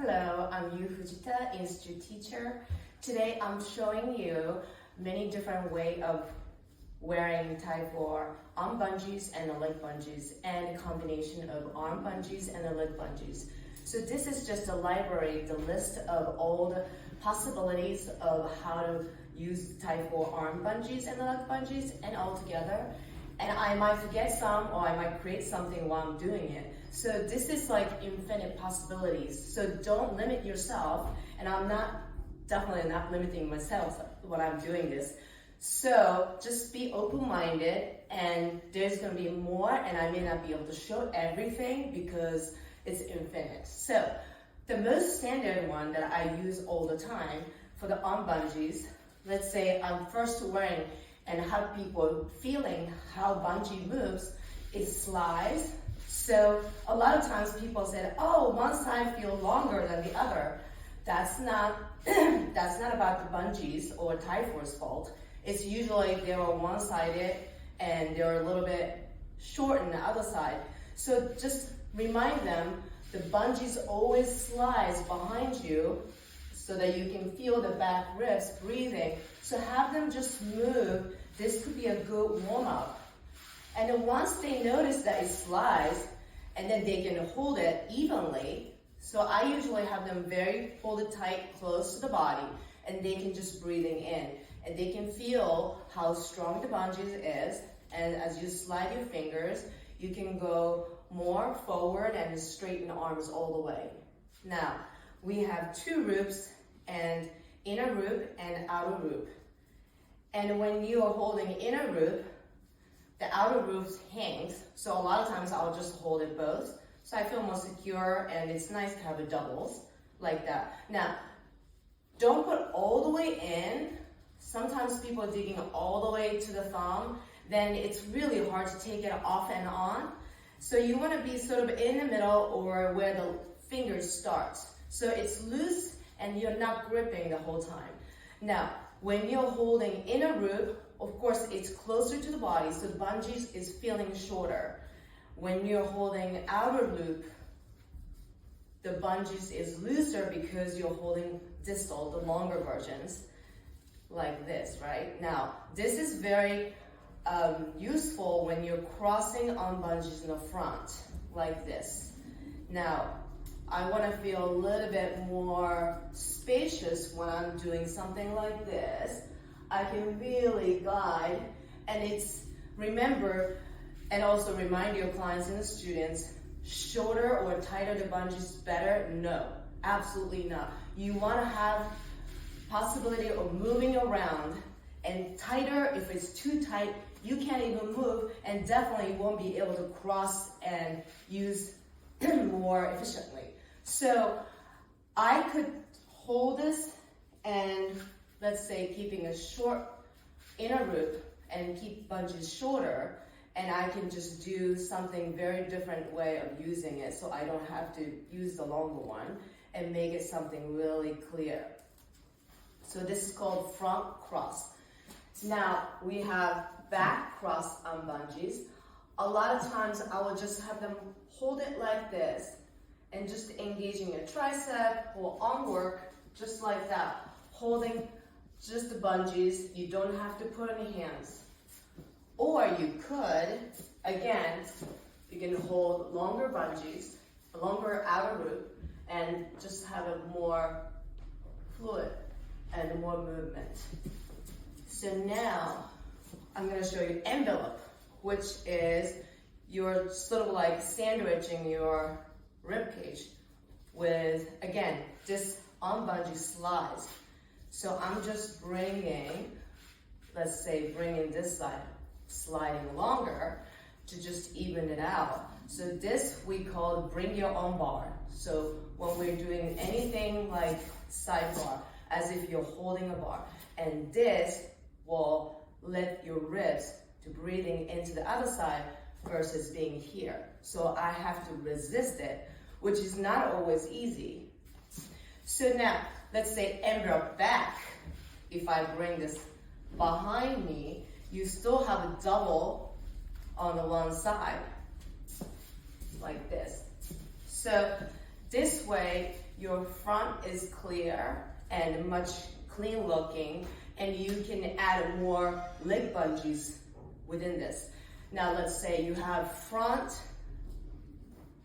Hello, I'm Yuu Fujita, Institute teacher. Today I'm showing you many different ways of wearing TYE4 arm bungees and the leg bungees, and a combination of arm bungees and the leg bungees. So this is just a library, the list of all the possibilities of how to use TYE4 arm bungees and the leg bungees and all together. And I might forget some, or I might create something while I'm doing it. So this is like infinite possibilities. So don't limit yourself, and I'm definitely not limiting myself when I'm doing this. So just be open-minded, and there's gonna be more, and I may not be able to show everything because it's infinite. So the most standard one that I use all the time for the arm bungees, let's say I'm first wearing and have people feeling how bungee moves, it slides. So a lot of times people said, oh, one side feels longer than the other. That's not about the bungees or TYE4's fault. It's usually they are one-sided and they're a little bit short on the other side. So just remind them the bungees always slides behind you so that you can feel the back ribs breathing. So have them just move. This could be a good warm-up. And then once they notice that it slides, and then they can hold it evenly. So I usually have them hold it tight, close to the body, and they can just breathing in. And they can feel how strong the bungees is. And as you slide your fingers, you can go more forward and straighten the arms all the way. Now, we have two loops, and inner loop and outer loop. And when you are holding inner loop, the outer loop hangs. So a lot of times I'll just hold it both. So I feel more secure, and it's nice to have a doubles like that. Now, don't put all the way in. Sometimes people are digging all the way to the thumb. Then it's really hard to take it off and on. So you want to be sort of in the middle or where the fingers start. So it's loose and you're not gripping the whole time. Now, when you're holding inner loop, of course, it's closer to the body, so the bungees is feeling shorter. When you're holding outer loop, the bungees is looser because you're holding distal, the longer versions, like this, right? Now, this is very useful when you're crossing on bungees in the front, like this. Now, I want to feel a little bit more spacious when I'm doing something like this. I can really guide, and remember, and also remind your clients and the students, shorter or tighter the bungees better? No, absolutely not. You want to have possibility of moving around, and tighter, if it's too tight, you can't even move, and definitely won't be able to cross and use more efficiently. So I could hold this and let's say keeping a short inner loop and keep bungees shorter, and I can just do something very different way of using it, so I don't have to use the longer one, and make it something really clear. So this is called front cross. Now we have back cross on bungees. A lot of times I will just have them hold it like this and just engaging your tricep or arm work just like that, holding just the bungees. You don't have to put any hands. Or you could, again, you can hold longer bungees, a longer outer loop, and just have it more fluid and more movement. So now I'm going to show you envelope, which is you're sort of like sandwiching your rib cage with, again, this arm bungee slides. So I'm just bringing this side, sliding longer to just even it out. So this we call bring your own bar. So when we're doing anything like side bar, as if you're holding a bar, and this will let your ribs to breathing into the other side versus being here. So I have to resist it, which is not always easy. So now, let's say envelope back. If I bring this behind me, you still have a double on the one side, like this. So this way, your front is clear and much clean looking, and you can add more leg bungees within this. Now let's say you have front,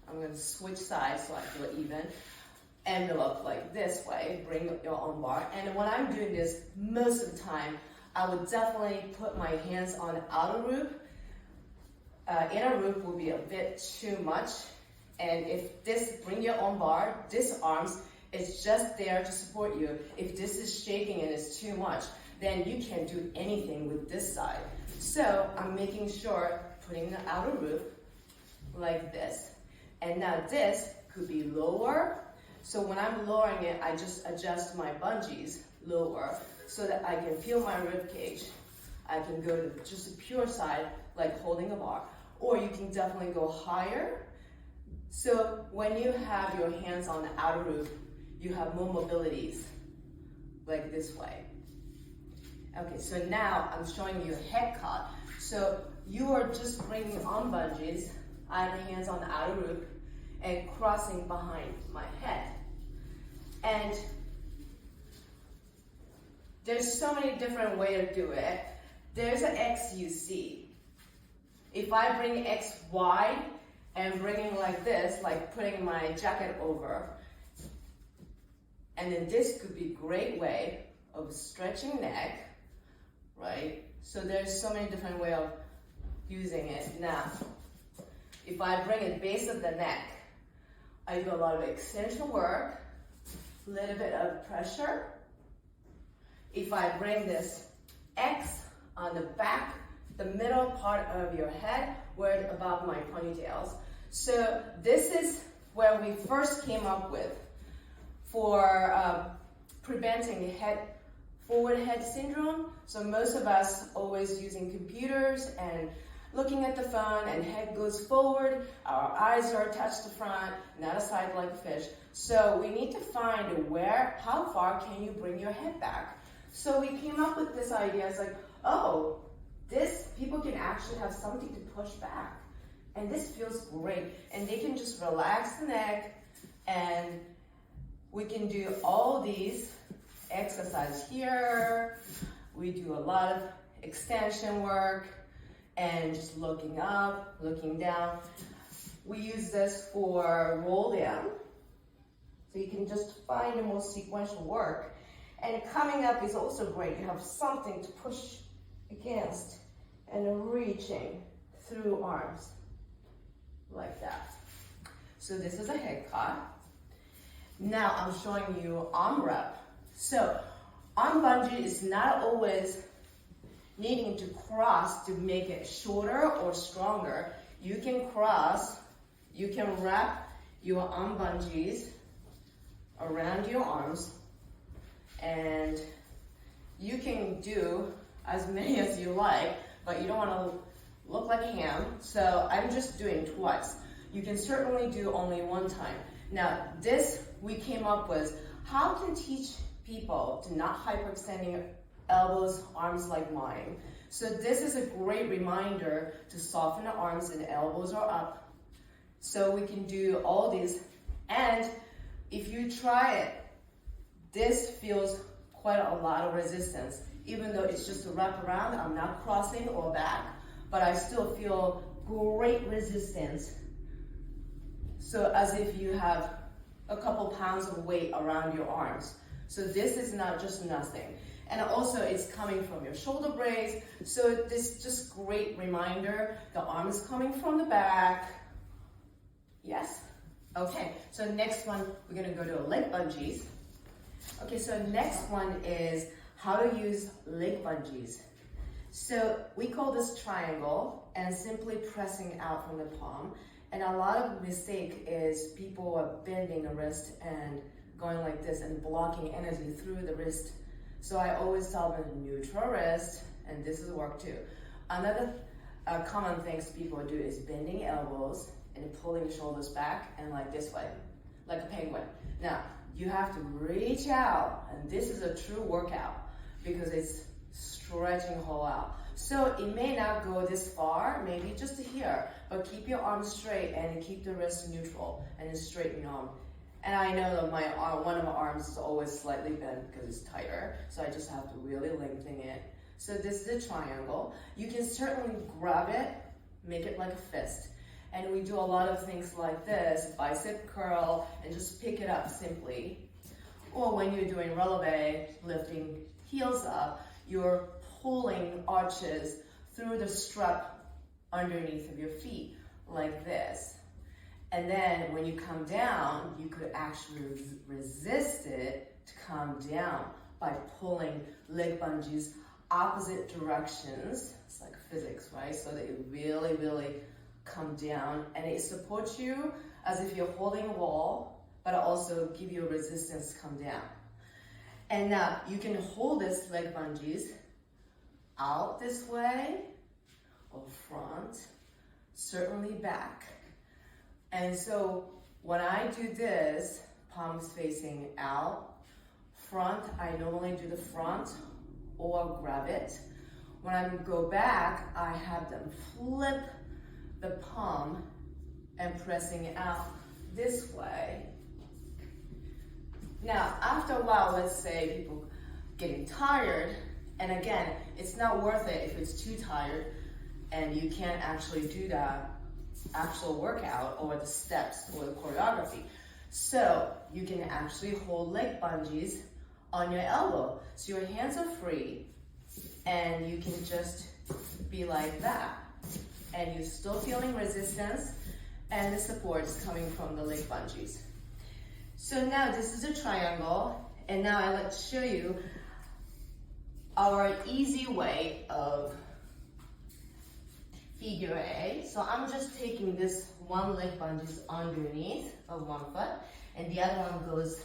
I'm going to switch sides so I feel even, envelope like this way, bring your own bar. And when I'm doing this, most of the time, I would definitely put my hands on the outer loop. Inner loop will be a bit too much. And if this, bring your own bar, this arms is just there to support you. If this is shaking and it's too much, then you can't do anything with this side. So I'm making sure, putting the outer loop like this. And now this could be lower. So when I'm lowering it, I just adjust my bungees lower so that I can feel my rib cage. I can go to just a pure side, like holding a bar. Or you can definitely go higher. So when you have your hands on the outer loop, you have more mobilities, like this way. Okay, so now I'm showing you a head cut. So you are just bringing on bungees, I have the hands on the outer loop, and crossing behind my head. And there's so many different ways to do it. There's an X you see. If I bring X wide and bringing like this, like putting my jacket over, and then this could be a great way of stretching neck, right? So there's so many different ways of using it. Now, if I bring it base of the neck, I do a lot of extension work, a little bit of pressure. If I bring this X on the back, the middle part of your head, where above my ponytails. So this is where we first came up with for preventing forward head syndrome. So most of us always using computers and looking at the phone, and head goes forward, our eyes are touched the front, not a side like a fish. So we need to find how far can you bring your head back? So we came up with this idea. It's like, oh, people can actually have something to push back. And this feels great. And they can just relax the neck, and we can do all these exercises here. We do a lot of extension work and just looking up, looking down. We use this for roll down. So you can just find the most sequential work. And coming up is also great. You have something to push against and reaching through arms like that. So this is a head cut. Now I'm showing you arm rep. So arm bungee is not always needing to cross to make it shorter or stronger. You can cross, you can wrap your arm bungees around your arms, and you can do as many as you like, but you don't want to look like a ham, so I'm just doing twice. You can certainly do only one time. Now this we came up with, how can teach people to not hyperextending elbows, arms like mine. So this is a great reminder to soften the arms and the elbows are up. So we can do all these, and if you try it, this feels quite a lot of resistance. Even though it's just a wrap around, I'm not crossing or back, but I still feel great resistance. So as if you have a couple pounds of weight around your arms. So this is not just nothing. And also it's coming from your shoulder blades. So this just great reminder, the arm is coming from the back. Yes? Okay, so next one, we're gonna go to leg bungees. Okay, so next one is how to use leg bungees. So we call this triangle and simply pressing out from the palm. And a lot of mistake is people are bending the wrist and going like this and blocking energy through the wrist. So I always tell them neutral wrist, and this is work too. Another common things people do is bending elbows and pulling shoulders back and like this way, like a penguin. Now, you have to reach out, and this is a true workout because it's stretching whole out. So it may not go this far, maybe just to here, but keep your arms straight and keep the wrist neutral and straighten arm. And I know that my arm, one of my arms is always slightly bent because it's tighter, so I just have to really lengthen it. So this is a triangle. You can certainly grab it, make it like a fist. And we do a lot of things like this, bicep curl, and just pick it up simply. Or when you're doing releve, lifting heels up, you're pulling arches through the strap underneath of your feet, like this. And then when you come down, you could actually resist it to come down by pulling leg bungees opposite directions. It's like physics, right? So that you really, really come down, and it supports you as if you're holding a wall, but also give you a resistance to come down. And now you can hold this leg bungees out this way or front, certainly back. And so when I do this, palms facing out, front, I normally do the front or grab it. When I go back, I have them flip the palm and pressing it out this way. Now, after a while, let's say people getting tired, and again, it's not worth it if it's too tired and you can't actually do that actual workout or the steps or the choreography. So you can actually hold leg bungees on your elbow. So your hands are free and you can just be like that. And you're still feeling resistance and the support is coming from the leg bungees. So now this is a triangle, and now I like to show you our easy way of figure eight. So I'm just taking this one leg bungees underneath of one foot, and the other one goes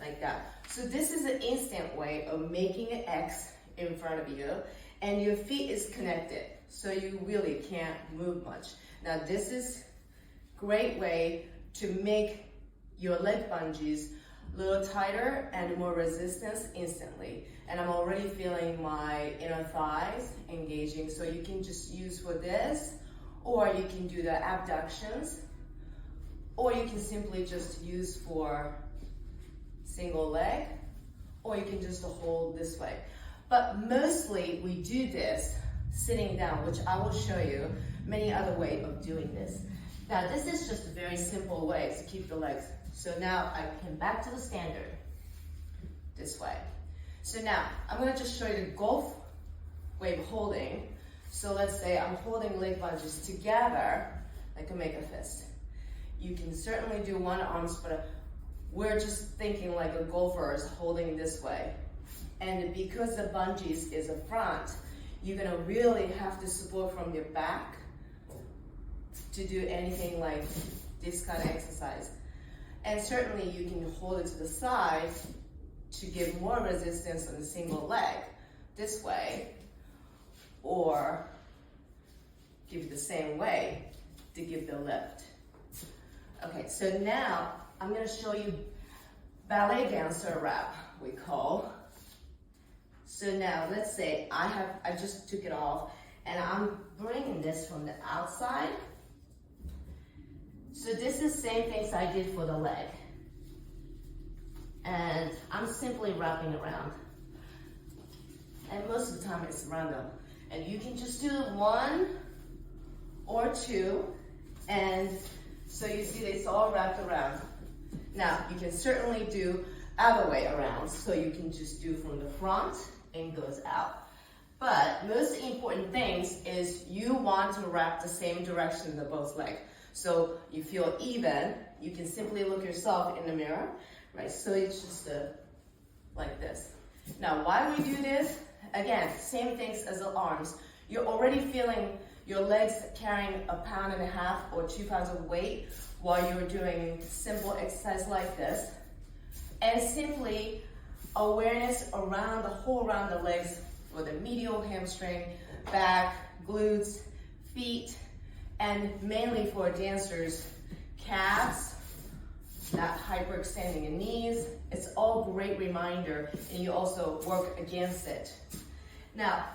like that. So this is an instant way of making an X in front of you, and your feet is connected, so you really can't move much. Now this is great way to make your leg bungees a little tighter and more resistance instantly. And I'm already feeling my inner thighs engaging, so you can just use for this, or you can do the abductions, or you can simply just use for single leg, or you can just hold this way. But mostly we do this sitting down, which I will show you many other ways of doing this. Now this is just a very simple way to keep the legs. So now I come back to the standard this way. So now I'm going to just show you the golf way of holding. So let's say I'm holding leg bungees together, I can make a fist. You can certainly do one arms, but we're just thinking like a golfer is holding this way. And because the bungees is a front, you're going to really have to support from your back to do anything like this kind of exercise. And certainly you can hold it to the side to give more resistance on the single leg this way, or give it the same way to give the lift. Okay, so now I'm going to show you ballet dancer wrap, we call. So now let's say I just took it off and I'm bringing this from the outside. So this is the same things I did for the leg. And I'm simply wrapping around. And most of the time it's random. And you can just do one or two. And so you see it's all wrapped around. Now you can certainly do other way around. So you can just do from the front and goes out. But most important things is you want to wrap the same direction in both legs. So you feel even, you can simply look yourself in the mirror, right? So it's just like this. Now, why we do this? Again, same things as the arms. You're already feeling your legs carrying 1.5 pounds or 2 pounds of weight while you're doing simple exercise like this. And simply awareness around the legs for the medial hamstring, back, glutes, feet, and mainly for dancers, calves, not hyperextending your knees. It's all great reminder, and you also work against it. Now,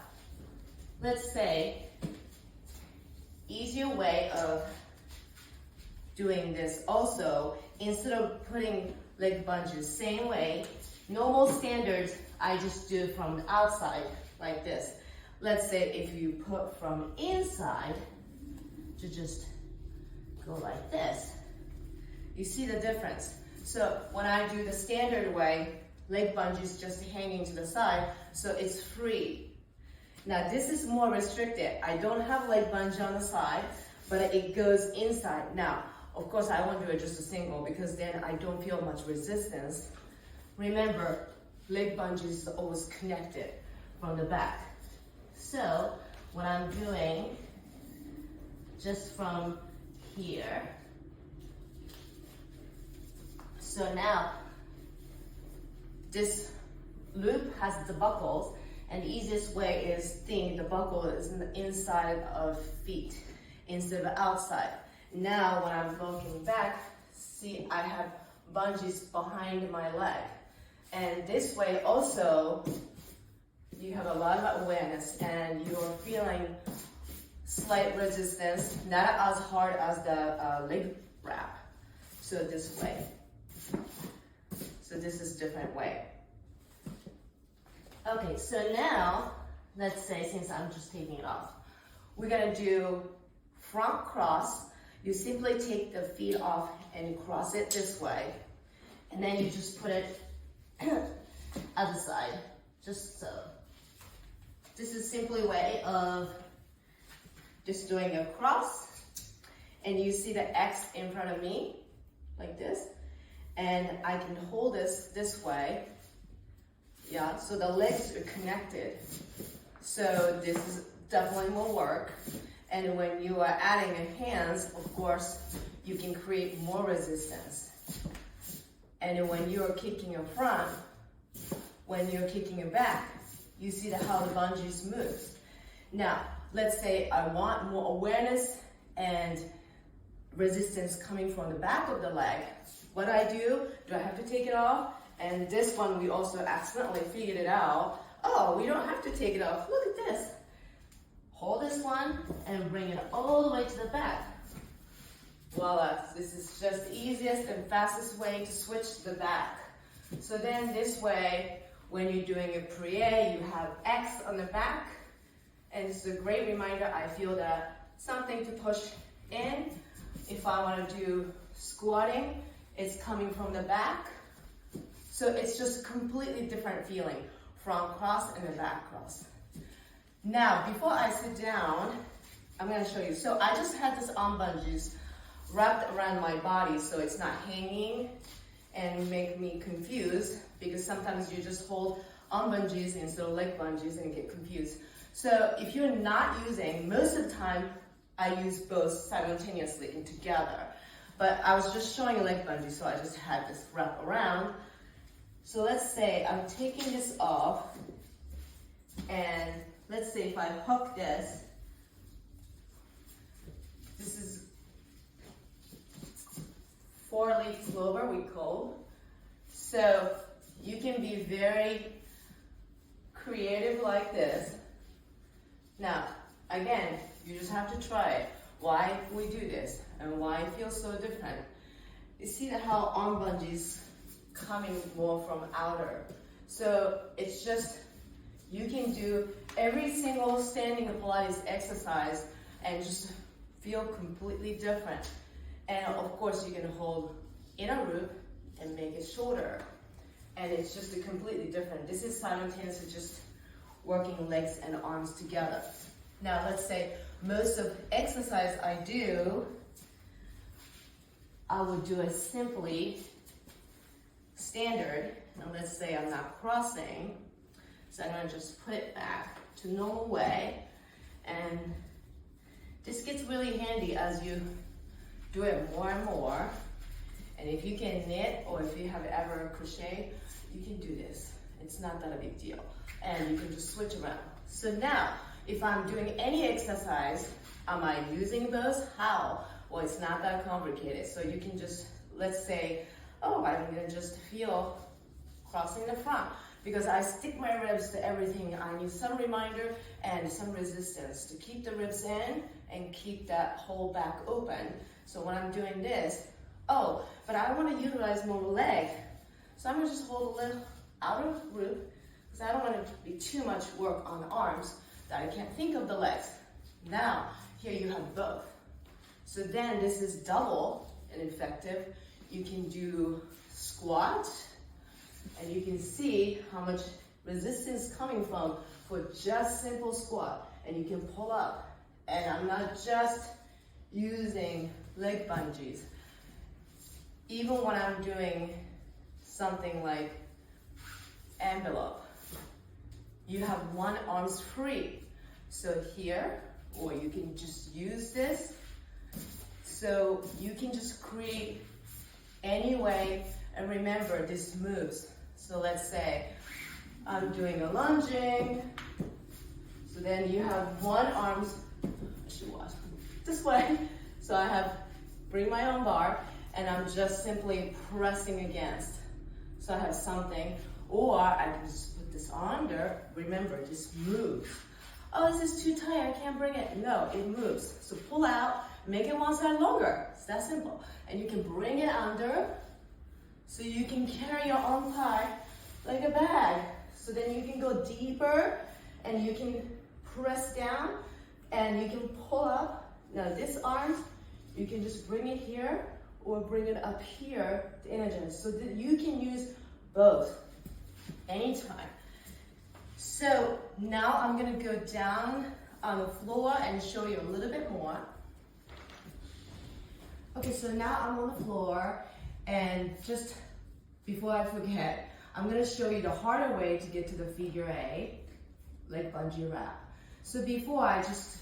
let's say, easier way of doing this also, instead of putting leg lunges same way, normal standards, I just do from the outside like this. Let's say if you put from inside to just go like this, you see the difference. So when I do the standard way, leg lunges just hanging to the side, so it's free. Now this is more restricted. I don't have leg lunge on the side, but it goes inside. Now, of course, I won't do it just a single because then I don't feel much resistance. Remember, leg lunge is always connected from the back. So what I'm doing, just from here. So now, this loop has the buckles, and the easiest way is think the buckle is in the inside of feet instead of outside. Now when I'm looking back, see I have bungees behind my leg. And this way also, you have a lot of awareness and you're feeling slight resistance, not as hard as the leg wrap. So this way. So this is a different way. Okay, so now, let's say, since I'm just taking it off, we're gonna do front cross. You simply take the feet off and cross it this way, and then you just put it other side, just so. This is simply a way of just doing a cross, and you see the X in front of me, like this, and I can hold this way. Yeah, so the legs are connected. So this is definitely more work. And when you are adding your hands, of course, you can create more resistance. And when you're kicking in front, when you're kicking it back, you see how the bungees moves. Now, let's say I want more awareness and resistance coming from the back of the leg. What I do I have to take it off? And this one, we also accidentally figured it out. Oh, we don't have to take it off. Look at this. Hold this one and bring it all the way to the back. Voila, this is just the easiest and fastest way to switch to the back. So then this way, when you're doing a plie, you have X on the back. And it's a great reminder, I feel that something to push in. If I want to do squatting, it's coming from the back. So it's just completely different feeling, front cross and the back cross. Now, before I sit down, I'm gonna show you. So I just had this arm bungees wrapped around my body so it's not hanging and make me confused, because sometimes you just hold arm bungees instead of leg bungees and get confused. So if you're not using, most of the time I use both simultaneously and together. But I was just showing a leg bungee, so I just had this wrap around. So let's say I'm taking this off, and let's say if I hook this, this is 4-leaf clover, we call. So you can be very creative like this. Now, again, you just have to try it. Why we do this and why it feels so different. You see how arm bungees coming more from outer. So it's just, you can do every single standing Pilates exercise and just feel completely different. And of course you can hold inner loop and make it shorter. And it's just a completely different. This is simultaneously just working legs and arms together. Now let's say most of exercise I do, I would do it simply standard, and let's say I'm not crossing, so I'm going to just put it back to normal way, and this gets really handy as you do it more and more. And if you can knit, or if you have ever crochet, you can do this. It's not that a big deal, and you can just switch around. So now, if I'm doing any exercise, am I using those? How? Well, it's not that complicated. So you can just, let's say, oh, I'm gonna just feel crossing the front. because I stick my ribs to everything. I need some reminder and some resistance to keep the ribs in and keep that whole back open. So when I'm doing this, oh, but I want to utilize more leg. So I'm going to just hold a little outer root because I don't want it to be too much work on the arms that I can't think of the legs. Now, here you have both. So then this is double and effective. You can do squat, and you can see how much resistance coming from for just simple squat. And you can pull up. And I'm not just using leg bungees. Even when I'm doing something like envelope, you have one arm's free. So here, or you can just use this. So you can just create any way, and remember this moves. So let's say I'm doing a lunging. So then you have one arm's, I should watch this way. So I have, bring my own bar, and I'm just simply pressing against. So I have something, or I can just put this under. Remember, just moves. Oh, this is too tight, I can't bring it. No, it moves. So pull out, make it one side longer. It's that simple. And you can bring it under, so you can carry your arm pie like a bag. So then you can go deeper, and you can press down, and you can pull up. Now this arm, you can just bring it here, or bring it up here to energize. So that you can use both anytime. So now I'm gonna go down on the floor and show you a little bit more. Okay, so now I'm on the floor, and just before I forget, I'm gonna show you the harder way to get to the figure A, like bungee wrap. So before I just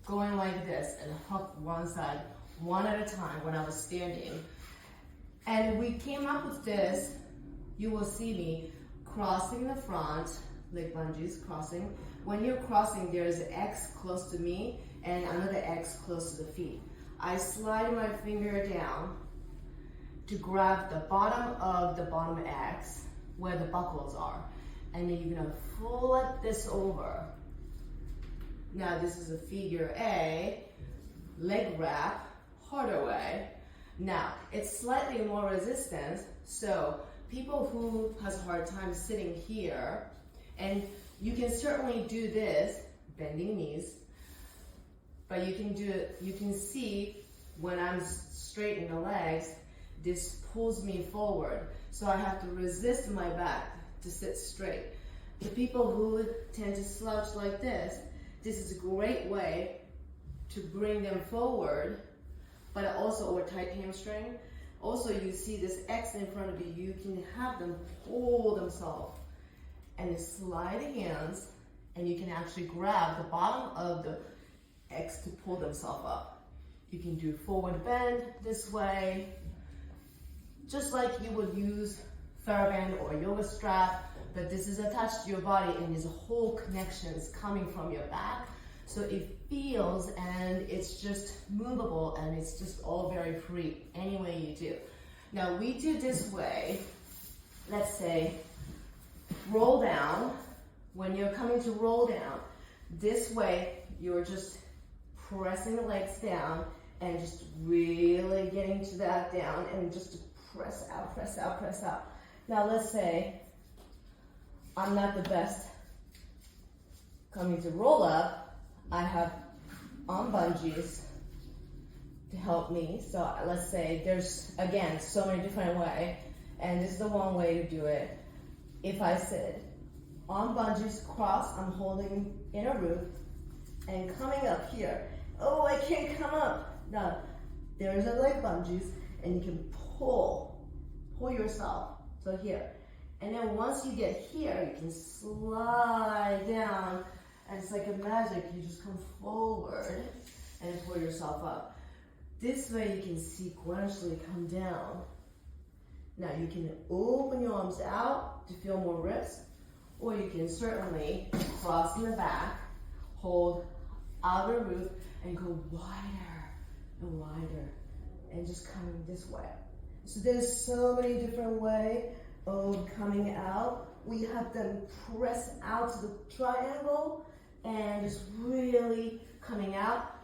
going like this and hop one side, one at a time when I was standing. And we came up with this, you will see me crossing the front, like bungees, crossing. When you're crossing, there's an X close to me and another X close to the feet. I slide my finger down to grab the bottom of the bottom X where the buckles are. And then you're gonna flip this over. Now this is a figure A, leg wrap, harder way. Now, it's slightly more resistance, so people who has a hard time sitting here, and you can certainly do this, bending knees, but you can do it, you can see when I'm straight in the legs, this pulls me forward, so I have to resist my back to sit straight. The people who tend to slouch like this is a great way to bring them forward, but also, or tight hamstring. Also, you see this X in front of you, you can have them hold themselves and slide the hands, and you can actually grab the bottom of the X to pull themselves up. You can do forward bend this way, just like you would use TheraBand or yoga strap, but this is attached to your body and there's a whole connections coming from your back. So it feels and it's just movable and it's just all very free any way you do. Now we do this way, let's say roll down. When you're coming to roll down, this way you're just pressing the legs down and just really getting to that down and just press out, press out, press out. Now let's say I'm not the best coming to roll up. I have on bungees to help me. So let's say there's, again, so many different ways, and this is the one way to do it. If I sit on bungees, cross, I'm holding in a root and coming up here. Oh, I can't come up. Now, there's a leg bungees, and you can pull yourself. So here. And then once you get here, you can slide down, and it's like a magic. You just come forward and pull yourself up. This way you can sequentially come down. Now you can open your arms out to feel more ribs, or you can certainly cross in the back, hold outer roof, and go wider and wider, and just coming this way. So there's so many different ways of coming out we have them press out to the triangle and just really coming out.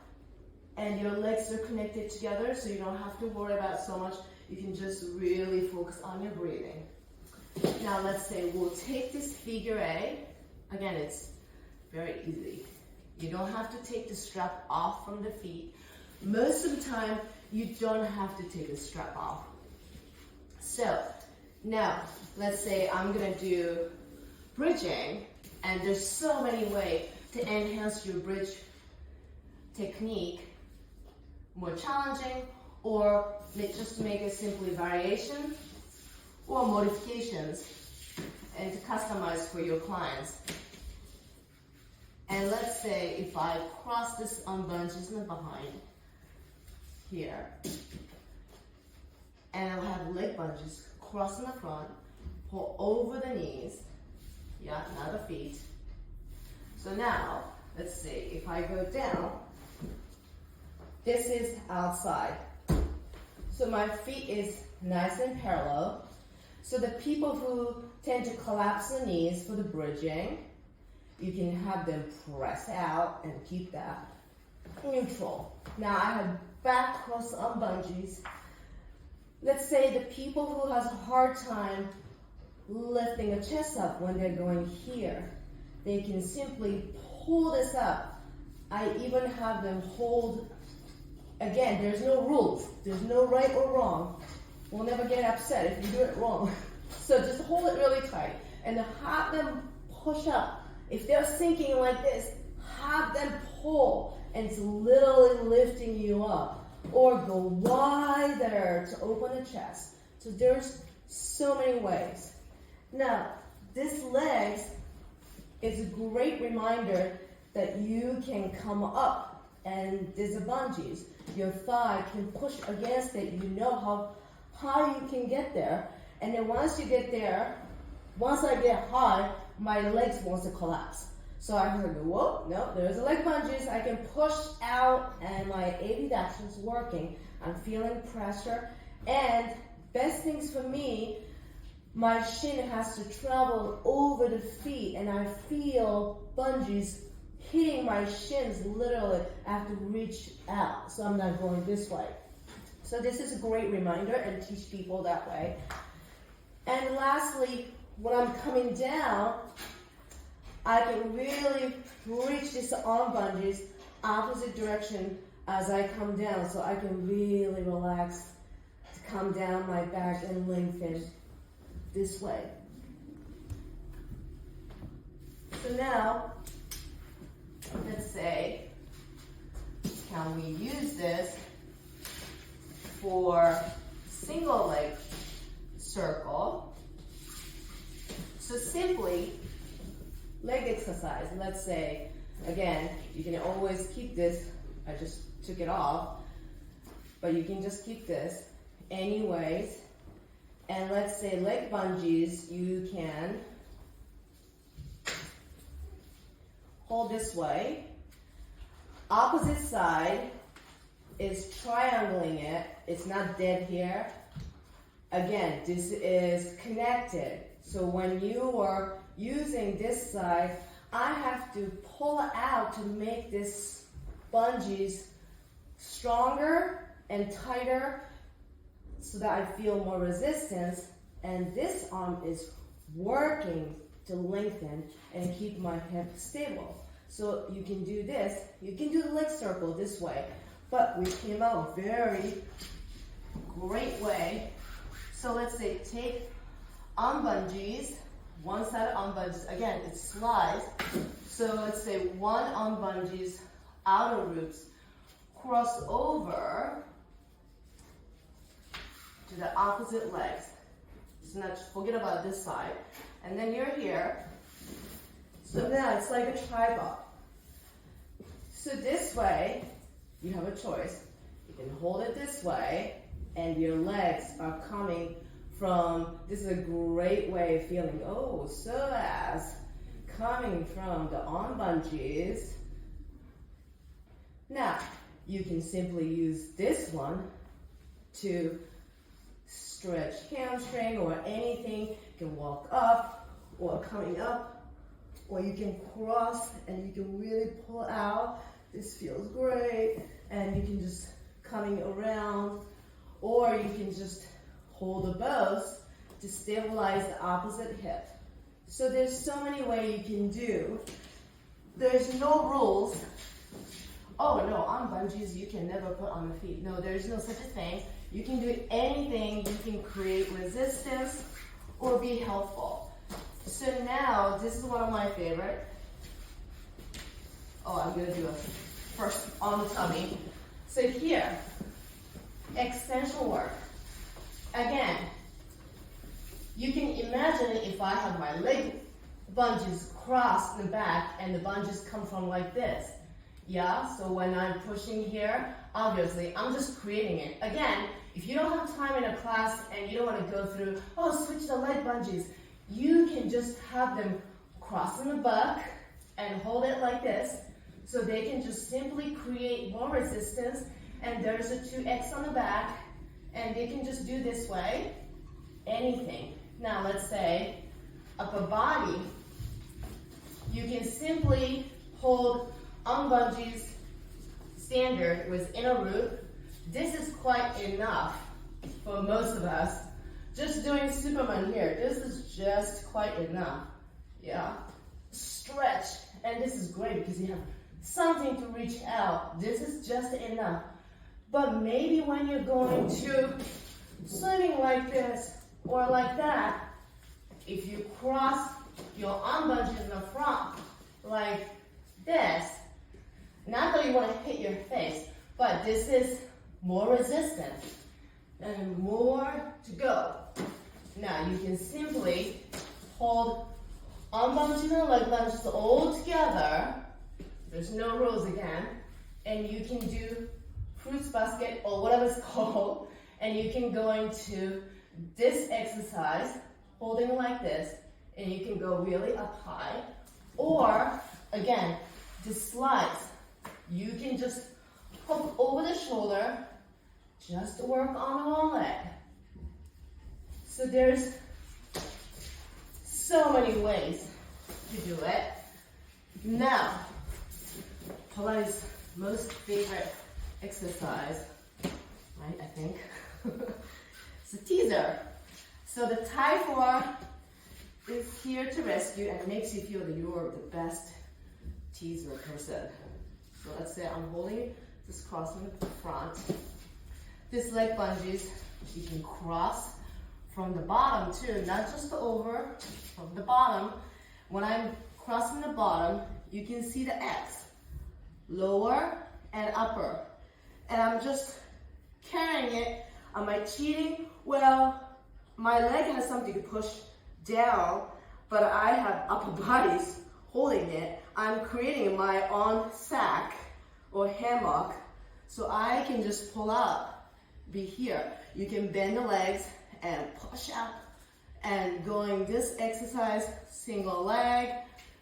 And your legs are connected together, so you don't have to worry about so much. You can just really focus on your breathing. Now let's say we'll take this figure eight. Again, it's very easy. You don't have to take the strap off from the feet. Most of the time, you don't have to take the strap off. So now, let's say I'm gonna do bridging, and there's so many ways to enhance your bridge technique more challenging, or just to make it simply variation or modifications and to customize for your clients. And let's say if I cross this bungees in the behind here, and I'll have leg bungees, cross in the front, pull over the knees, yeah, not the feet. So now, let's see, if I go down, this is outside. So my feet is nice and parallel. So the people who tend to collapse the knees for the bridging, you can have them press out and keep that neutral. Now I have back cross on bungees. Let's say the people who has a hard time lifting a chest up when they're going here, they can simply pull this up. I even have them hold. Again, there's no rules. There's no right or wrong. We'll never get upset if you do it wrong. So just hold it really tight and have them push up. If they're sinking like this, have them pull, and it's literally lifting you up. Or go wider to open the chest. So there's so many ways. Now, this legs is a great reminder that you can come up, and there's a bungees. Your thigh can push against it. You know how high you can get there. And then once you get there, once I get high, my legs want to collapse. So I'm going to go, whoa, no, there's a leg bungees. I can push out, and my abduction is working. I'm feeling pressure. And best things for me, my shin has to travel over the feet, and I feel bungees hitting my shins literally. I have to reach out, so I'm not going this way. So this is a great reminder, and teach people that way. And lastly, when I'm coming down, I can really reach this arm bungees opposite direction as I come down, so I can really relax to come down my back and lengthen this way. So now, let's say, can we use this for single leg circle? So simply, leg exercise. Let's say, again, you can always keep this. I just took it off, but you can just keep this anyways. And let's say leg bungees, you can hold this way. Opposite side is triangling it. It's not dead here. Again, this is connected. So when you are using this side, I have to pull out to make this bungees stronger and tighter so that I feel more resistance. And this arm is working to lengthen and keep my hip stable. So you can do this. You can do the leg circle this way. But we came out very great way. So let's say take arm bungees, one side arm bungees. Again, it slides. So let's say one arm bungees, outer roots, cross over to the opposite legs. So now just forget about this side. And then you're here. So now it's like a tripod. So this way, you have a choice. You can hold it this way, and your legs are coming from, this is a great way of feeling, oh, so as coming from the arm bungees. Now, you can simply use this one to stretch hamstring or anything. You can walk up or coming up, or you can cross and you can really pull out. This feels great. And you can just coming around, or you can just hold the both to stabilize the opposite hip. So there's so many ways you can do. There's no rules. Oh no, on bungees you can never put on the feet. No, there's no such a thing. You can do anything. You can create resistance or be helpful. So now, this is one of my favorite. Oh, I'm gonna do it first on the tummy. So here, extension work. Again, you can imagine if I have my leg bungees crossed in the back and the bungees come from like this. Yeah, so when I'm pushing here, obviously I'm just creating it. Again, if you don't have time in a class and you don't want to go through, oh, switch the leg bungees, you can just have them cross in the back and hold it like this. So they can just simply create more resistance, and there's a 2X on the back, and they can just do this way, anything. Now let's say upper body, you can simply hold on bungees standard with inner root. This is quite enough for most of us. Just doing Superman here, this is just quite enough. Yeah, stretch, and this is great because you have something to reach out. This is just enough. But maybe when you're going to swimming like this or like that, if you cross your arm bungees in the front like this, not that you want to hit your face, but this is more resistant and more to go. Now you can simply hold arm bungees and leg bungees all together. There's no rules again. And you can do fruits basket or whatever it's called. And you can go into this exercise, holding like this, and you can go really up high. Or, again, the slides. You can just hook over the shoulder, just work on one leg. So there's so many ways to do it. Now, Pilates' most favorite exercise, right, I think, it's a teaser. So the TYE4 is here to rescue and makes you feel that you're the best teaser person. So let's say I'm holding this cross in the front. This leg bungees, you can cross from the bottom too, not just over, from the bottom. When I'm crossing the bottom, you can see the X, lower and upper. And I'm just carrying it. Am I cheating? Well, my leg has something to push down, but I have upper bodies holding it. I'm creating my own sack or hammock, so I can just pull up, be here. You can bend the legs and push up, and going this exercise, single leg,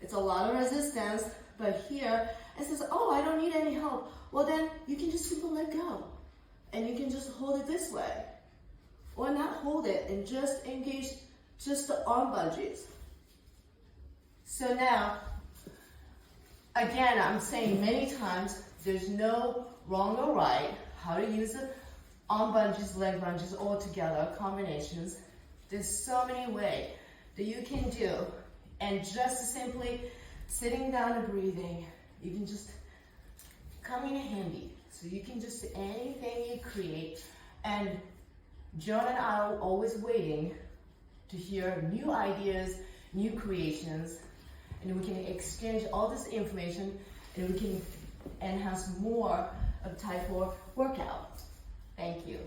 it's a lot of resistance, but here, it says, oh, I don't need any help. Well then, you can just simply let go, and you can just hold it this way, or not hold it, and just engage just the arm bungees. So now, again, I'm saying many times, there's no wrong or right, how to use the arm bungees, leg bungees, all together, combinations. There's so many ways that you can do, and just simply sitting down and breathing, you can just come in handy. So you can just, anything you create, and Joan and I are always waiting to hear new ideas, new creations, and we can exchange all this information, and we can enhance more of TYE4 workout. Thank you.